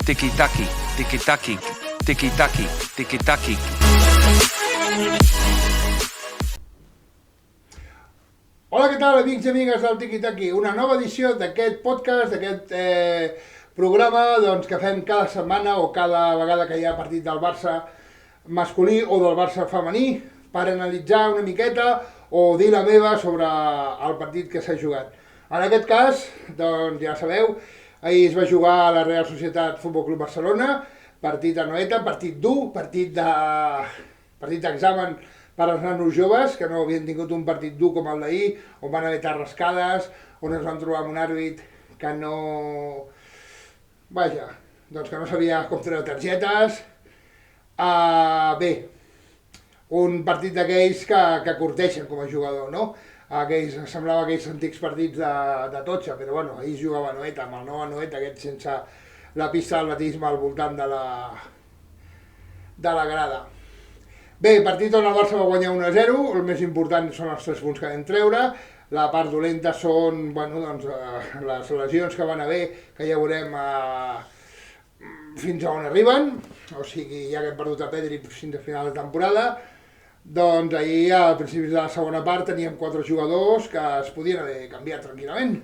tiki-taki, tiki-taki, tiki-taki, tiki-taki. Hola, què tal, amics i amigues del Tiki-Taki? Una nova edició d'aquest podcast, d'aquest programa que fem cada setmana o cada vegada que hi ha partit del Barça masculí o del Barça femení per analitzar una miqueta o dir la meva sobre el partit que s'ha jugat. En aquest cas, doncs ja sabeu, ahir es va jugar a la Real Societat Futbol Club Barcelona, partit a Noeta, partit dur, partit d'examen per als nanos joves, que no havien tingut un partit dur com el d'ahir, on van haver tarrascades, on es van trobar amb un àrbit que no... Vaja, doncs que no sabia com treure targetes. Bé, un partit d'aquells que curteixen com a jugador, no? Semblava aquells antics partits de Totxa, però bueno, ahir jugava a Noeta, amb el nou Noeta, aquest sense la pista d'atletisme al voltant de la grada. Bé, partit on el Barça va guanyar 1-0, el més important són els 3 punts que vam treure, la part dolenta són les lesions que van haver, que ja veurem fins a on arriben, o sigui, ja que hem perdut a Pedri fins a final de temporada, doncs ahir, al principi de la segona part, teníem 4 jugadors que es podien haver canviat tranquil·lament,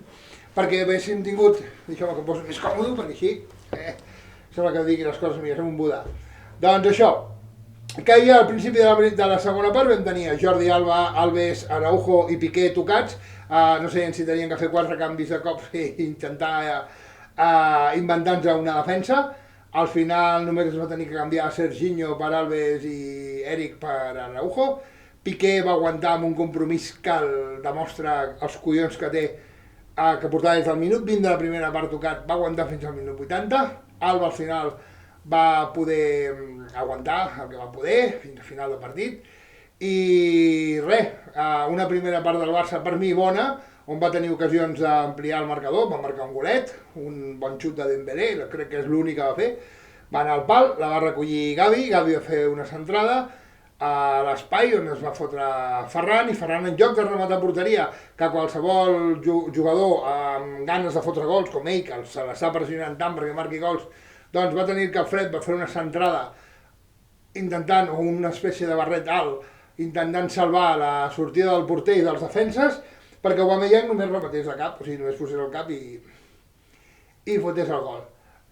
perquè haguéssim tingut, deixeu-me que em posi més còmode, perquè així, sembla que digui les coses, mira, som un Buda. Doncs això, que ahir al principi de la segona part vam tenir Jordi Alba, Alves, Araujo i Piqué tocats, no sé si tenien que fer 4 canvis de cop i intentar inventar-nos una defensa. Al final només es va tenir que canviar Serginho per Alves i Eric per Araujo. Piqué va aguantar amb un compromís que demostra els collons que té, que portava des del minut 20 de la primera part tocat, va aguantar fins al minut 80. Alba al final va poder aguantar el que va poder fins al final del partit i res, una primera part del Barça per mi bona, on va tenir ocasions d'ampliar el marcador, va marcar un golet, un bon xut de Dembélé, crec que és l'únic que va fer, va anar al pal, la va recollir Gavi va fer una centrada a l'espai on es va fotre Ferran, i Ferran en lloc de rematar porteria, que qualsevol jugador amb ganes de fotre gols, com ell, que se l'està pressionant tant perquè marqui gols, doncs va tenir que Fred va fer una centrada intentant, o una espècie de barret alt, intentant salvar la sortida del porter i dels defenses, perquè Aubameyang només rematés el cap, o sigui, només posés el cap i fotés el gol.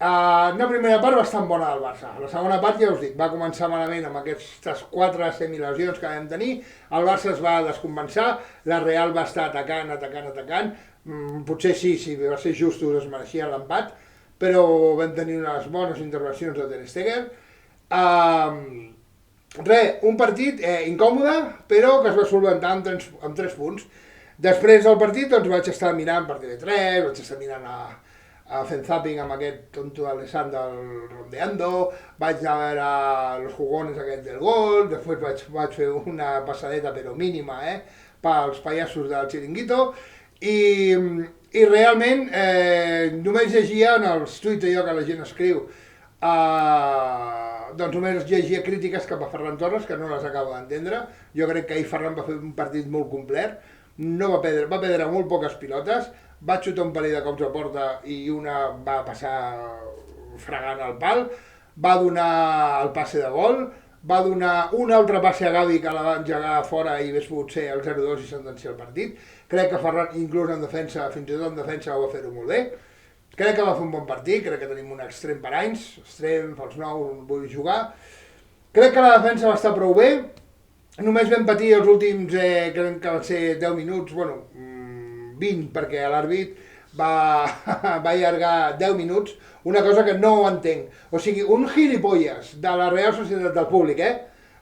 Una primera part bastant bona del Barça. La segona part, ja us dic, va començar malament amb aquestes 4 semilesions que vam tenir, el Barça es va descompensar, la Real va estar atacant, potser sí, si va ser justos es mereixia l'empat, però vam tenir unes bones intervencions de Ter Stegen. Un partit incòmode, però que es va solventar amb 3 punts. Després del partit vaig estar mirant per TV3, vaig estar mirant fent zapping amb aquest tonto Alessandro Rondeando, vaig anar a veure els jugones aquest del gol, després vaig fer una passadeta però mínima pels pallassos del Chiringuito, i realment només llegia en els tuits allò que la gent escriu, doncs només llegia crítiques cap a Ferran Torres, que no les acabo d'entendre. Jo crec que ahir Ferran va fer un partit molt complet, va perdre molt poques pilotes, va xutar un parell de cops a porta i una va passar fregant al pal, va donar el passe de gol, va donar un altre passe a Gavi que la va engegar fora i hagués pogut ser el 0-2 i sentenciar el partit. Crec que Ferran, inclús en defensa, fins i tot en defensa, va fer-ho molt bé. Crec que va fer un bon partit, crec que tenim un extrem per anys, extrem, fals nou, vull jugar. Crec que la defensa va estar prou bé, només vam patir els últims, crec que van ser 10 minuts, 20, perquè l'àrbit va allargar 10 minuts, una cosa que no ho entenc. O sigui, un gilipolles de la Real Societat del públic,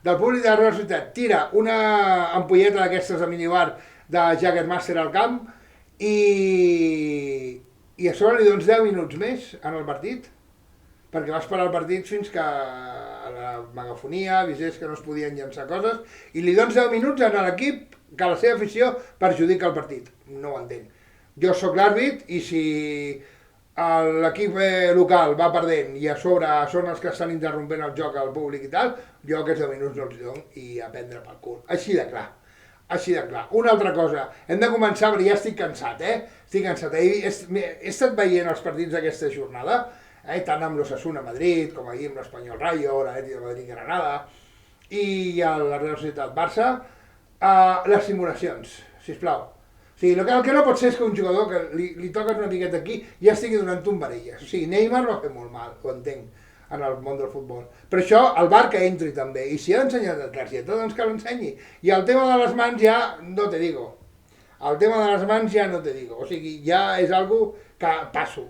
del públic de la Real Societat, tira una ampolleta d'aquestes de minibar de Jaggermaster al camp i a sobre li dones 10 minuts més en el partit, perquè va esperar el partit fins que la megafonia avisés que no es podien llançar coses, i li dones 10 minuts a l'equip que la seva afició perjudica el partit. No ho entenc. Jo sóc l'àrbit i si l'equip local va perdent i a sobre són els que estan interrompent el joc al públic i tal, jo aquests 10 minuts no els dono i a prendre pel cul. Així de clar. Una altra cosa, hem de començar perquè ja estic cansat, Estic cansat. He estat veient els partits d'aquesta jornada tant amb l'Osasuna Madrid, com ahir amb l'Espanyol Rayo, l'Atleti de Madrid Granada, i a la Real Societat Barça, les simulacions, sisplau. O sigui, el que no pot ser és que un jugador que li toques una miqueta aquí ja estigui donant tombarelles. O sigui, Neymar va fer molt mal, ho entenc, en el món del futbol. Però això, el VAR que entri també. I si ha d'ensenyar la targeta, doncs que l'ensenyi. I el tema de les mans ja no te digo. El tema de les mans ja no te digo. O sigui, ja és algo que passo.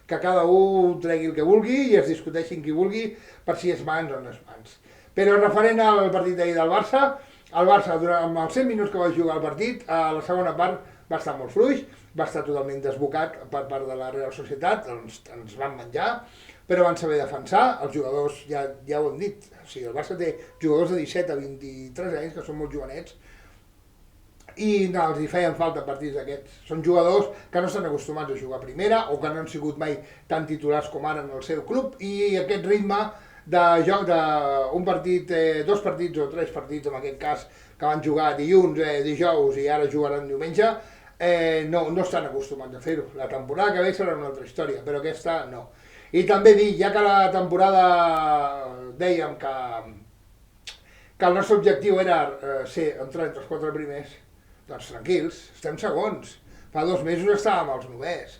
Que cada un tregui el que vulgui i es discuteixin qui vulgui per si és mans o no és mans. Però referent al partit d'ahir del Barça, el Barça, durant els 100 minuts que va jugar el partit, a la segona part va estar molt fluix, va estar totalment desbocat per part de la Real Societat, ens van menjar, però van saber defensar, els jugadors, ja ho hem dit, o sigui, el Barça té jugadors de 17 a 23 anys, que són molt jovenets, i no, els hi feien falta partits d'aquests. Són jugadors que no estan acostumats a jugar a primera o que no han sigut mai tan titulars com ara en el seu club, i aquest ritme de joc d'un partit, 2 partits o 3 partits, en aquest cas, que van jugar dilluns, dijous i ara jugaran diumenge, no estan acostumats a fer-ho. La temporada que ve serà una altra història, però aquesta no. I també dir, ja que la temporada dèiem que el nostre objectiu era entrar entre els 4 primers, doncs tranquils, estem segons. Fa 2 mesos estàvem als 9ès.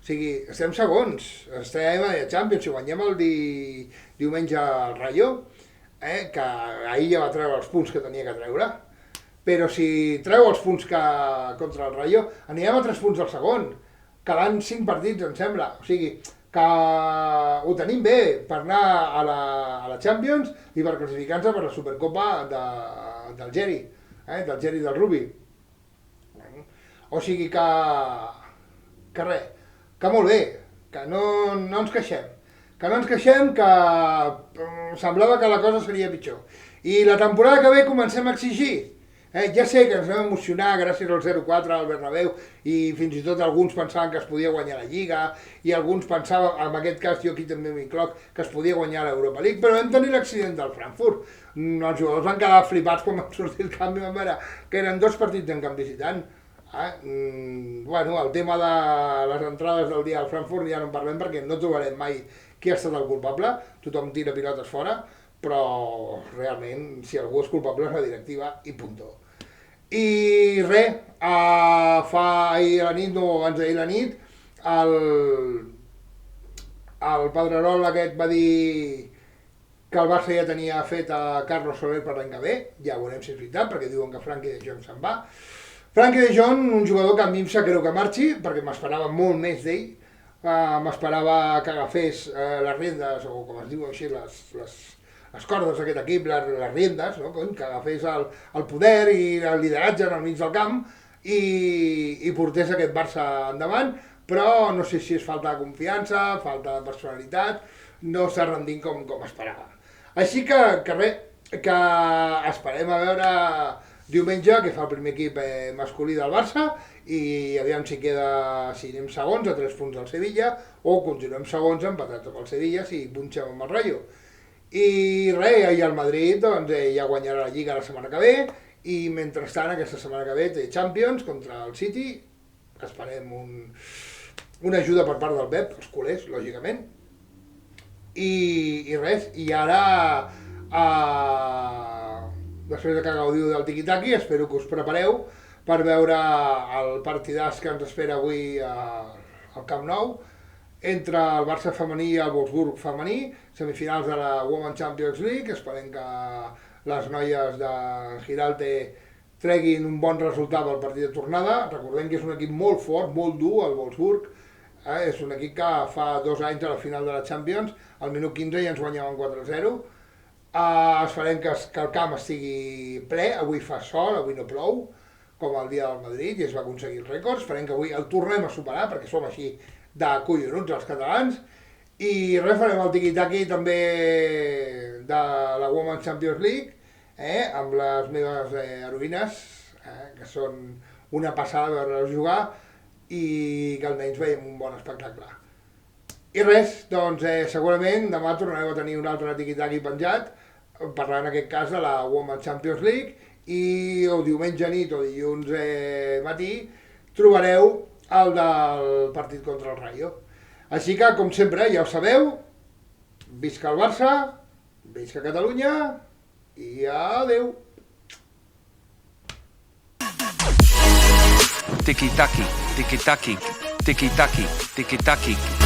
O sigui, estem segons, estem a Champions, si guanyem el diumenge al Rayo, que ahir ja va treure els punts que tenia que treure, però si treu els punts contra el Rayo, anirem a 3 punts al segon, quedant 5 partits, em sembla. O sigui, que ho tenim bé per anar a la Champions i per classificar-nos per la Supercopa del Geri, del Geri del Rubi. O sigui que res, que molt bé, que no ens queixem, que semblava que la cosa seria pitjor. I la temporada que ve comencem a exigir. Ja sé que ens vam emocionar gràcies al 0-4 al Bernabéu i fins i tot alguns pensaven que es podia guanyar la Lliga i alguns pensaven, en aquest cas jo aquí també m'incloc, que es podia guanyar l'Europa League, però vam tenir l'accident del Frankfurt. Els jugadors van quedar flipats quan van sortir el canvi, van veure que eren 2 partits en camp visitant. Bueno, el tema de les entrades del dia al Frankfurt ja no en parlem perquè no trobarem mai qui ha estat el culpable, tothom tira pilotes fora, però realment si algú és culpable és la directiva i punto. I res, ahir a la nit, no, abans d'ahir a la nit, el Pedrerol aquest va dir que el Barça ja tenia fet a Carlos Soler per l'any que ve, ja veurem si és veritat, perquè diuen que Frenkie de Jong se'n va. Frenkie de Jong, un jugador que a mi em sap greu que marxi, perquè m'esperava molt més d'ell, m'esperava que agafés les riendes, o com es diu així, les cordes d'aquest equip, les riendes, no? Que agafés el poder i el lideratge en el mig del camp i portés aquest Barça endavant, però no sé si és falta de confiança, falta de personalitat, no està rendint com esperava. Així que res, que esperem a veure diumenge que fa el primer equip masculí del Barça i aviam si anem segons a 3 punts del Sevilla o continuem segons empatats amb el Sevilla si punxem amb el Rayo. I res, i el Madrid doncs, ja guanyarà la Lliga la setmana que ve i mentrestant aquesta setmana que ve té Champions contra el City, esperem una ajuda per part del Pep, els culers, lògicament. I res, i ara després de que gaudiu del tiqui-taqui, espero que us prepareu per veure el partidàs que ens espera avui al Camp Nou entre el Barça femení i el Wolfsburg femení, semifinals de la Women's Champions League. Esperem que les noies de Giralte treguin un bon resultat al partit de tornada. Recordem que és un equip molt fort, molt dur, el Wolfsburg. És un equip que fa 2 anys a la final de la Champions, al minut 15 ja ens guanyaven 4-0. Esperem que el camp estigui ple, avui fa sol, avui no plou, com el dia del Madrid, i es va aconseguir el rècord. Esperem que avui el tornem a superar, perquè som així de collonuts els catalans. I res, farem el tiqui-taqui també de la Women's Champions League, amb les meves heroïnes, que són una passada veure-les jugar, i que almenys veiem un bon espectacle. I res, doncs segurament demà tornareu a tenir un altre tiqui-taqui penjat, parlant en aquest cas de la Women's Champions League, i o diumenge nit o dilluns matí trobareu el del partit contra el Rayo. Així que, com sempre, ja ho sabeu, visca el Barça, visca Catalunya i adeu. Tiki-taki, tiki-taki, tiki-taki, tiki-taki.